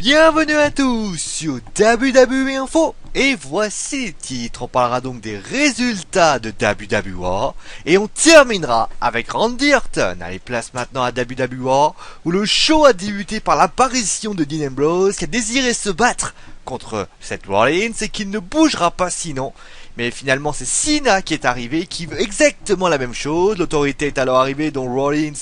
Bienvenue à tous sur WWE Info et voici les titres. On parlera donc des résultats de WWE et on terminera avec Randy Orton. Allez, place maintenant à WWE où le show a débuté par l'apparition de Dean Ambrose qui a désiré se battre contre Seth Rollins et qui ne bougera pas sinon. Mais finalement c'est Cena qui est arrivé, qui veut exactement la même chose. L'autorité est alors arrivée dont Rollins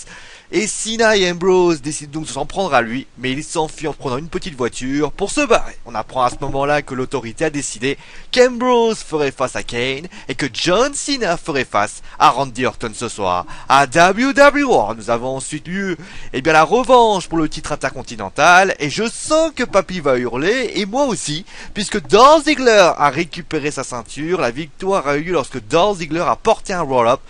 et Cena et Ambrose décident donc de s'en prendre à lui, mais il s'enfuit en prenant une petite voiture pour se barrer. On apprend à ce moment-là que l'autorité a décidé qu'Ambrose ferait face à Kane et que John Cena ferait face à Randy Orton ce soir. À WWE, nous avons ensuite eu la revanche pour le titre intercontinental et je sens que Papy va hurler et moi aussi, puisque Dolph Ziggler a récupéré sa ceinture. La victoire a eu lieu lorsque Dolph Ziggler a porté un roll-up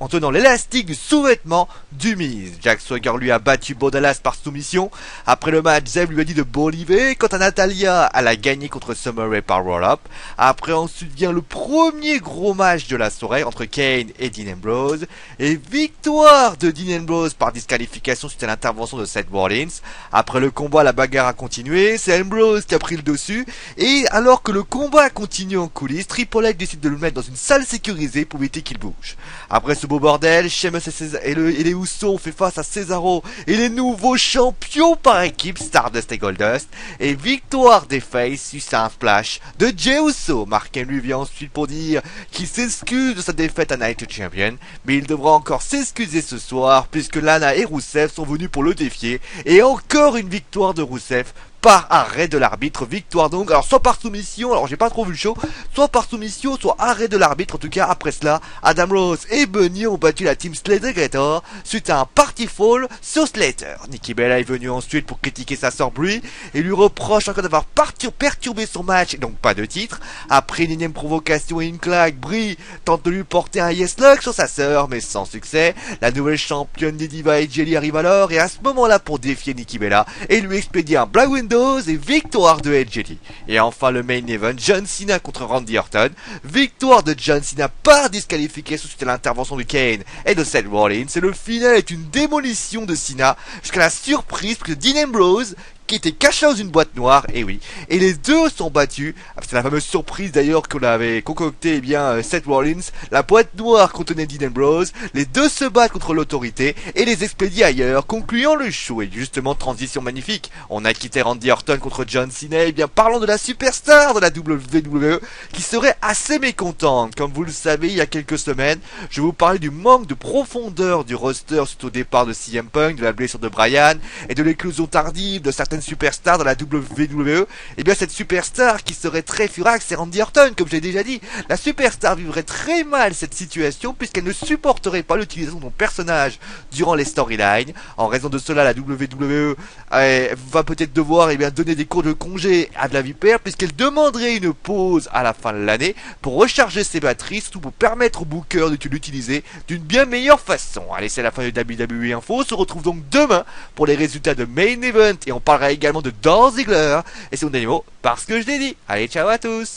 en tenant l'élastique du sous-vêtement du Miz. Jack Swagger lui a battu Bo Dallas par soumission. Après le match, Zev lui a dit de boliver. Quant à Natalia, elle a gagné contre Summer Rae par roll-up. Après, ensuite vient le premier gros match de la soirée entre Kane et Dean Ambrose. Et victoire de Dean Ambrose par disqualification suite à l'intervention de Seth Rollins. Après le combat, la bagarre a continué. C'est Ambrose qui a pris le dessus. Et alors que le combat continue en coulisses, Triple H décide de le mettre dans une salle sécurisée pour éviter qu'il bouge. Après ce beau bordel, Sheamus et les Usos fait face à Cesaro et les nouveaux champions par équipe Stardust et Goldust, et victoire des Faces suite à un splash de Jey Uso. Mark lui vient ensuite pour dire qu'il s'excuse de sa défaite à Night Champion, mais il devra encore s'excuser ce soir puisque Lana et Rusev sont venus pour le défier, et encore une victoire de Rusev par arrêt de l'arbitre. Victoire donc, alors soit par soumission, alors j'ai pas trop vu le show, soit par soumission, soit arrêt de l'arbitre. En tout cas, après cela, Adam Rose et Bunny ont battu la team Slater suite à un party fall sur Slater. Nikki Bella est venue ensuite pour critiquer sa sœur Brie et lui reproche encore d'avoir perturbé son match, et donc pas de titre. Après une énième provocation et une claque, Brie tente de lui porter un yes lock sur sa sœur, mais sans succès. La nouvelle championne des Divas et Jelly arrive alors, et à ce moment-là pour défier Nikki Bella et lui expédier un Black Widow et victoire de Edge. Et enfin le main event, John Cena contre Randy Orton. Victoire de John Cena par disqualification suite à l'intervention de Kane et de Seth Rollins. Et le final est une démolition de Cena jusqu'à la surprise que Dean Ambrose, qui était caché dans une boîte noire, et oui, et les deux sont battus. C'est la fameuse surprise d'ailleurs qu'on avait concocté, Seth Rollins. La boîte noire contenait Dean Ambrose, les deux se battent contre l'autorité et les expédient ailleurs, concluant le show. Et justement, transition magnifique, on a quitté Randy Orton contre John Cena. Et bien parlons de la superstar de la WWE qui serait assez mécontente. Comme vous le savez, il y a quelques semaines, je vous parlais du manque de profondeur du roster suite au départ de CM Punk, de la blessure de Bryan et de l'éclosion tardive de certaines superstar dans la WWE. Et bien cette superstar qui serait très furax, c'est Randy Orton, comme j'ai déjà dit. La superstar vivrait très mal cette situation puisqu'elle ne supporterait pas l'utilisation de son personnage durant les storylines. En raison de cela, la WWE va peut-être devoir donner des cours de congé à de la Vipère, puisqu'elle demanderait une pause à la fin de l'année pour recharger ses batteries, surtout pour permettre au Booker de l'utiliser d'une bien meilleure façon. Allez, c'est la fin de WWE Info. On se retrouve donc demain pour les résultats de Main Event et on parlera également de Dolph Ziggler. Et c'est mon dernier mot parce que je l'ai dit. Allez, ciao à tous.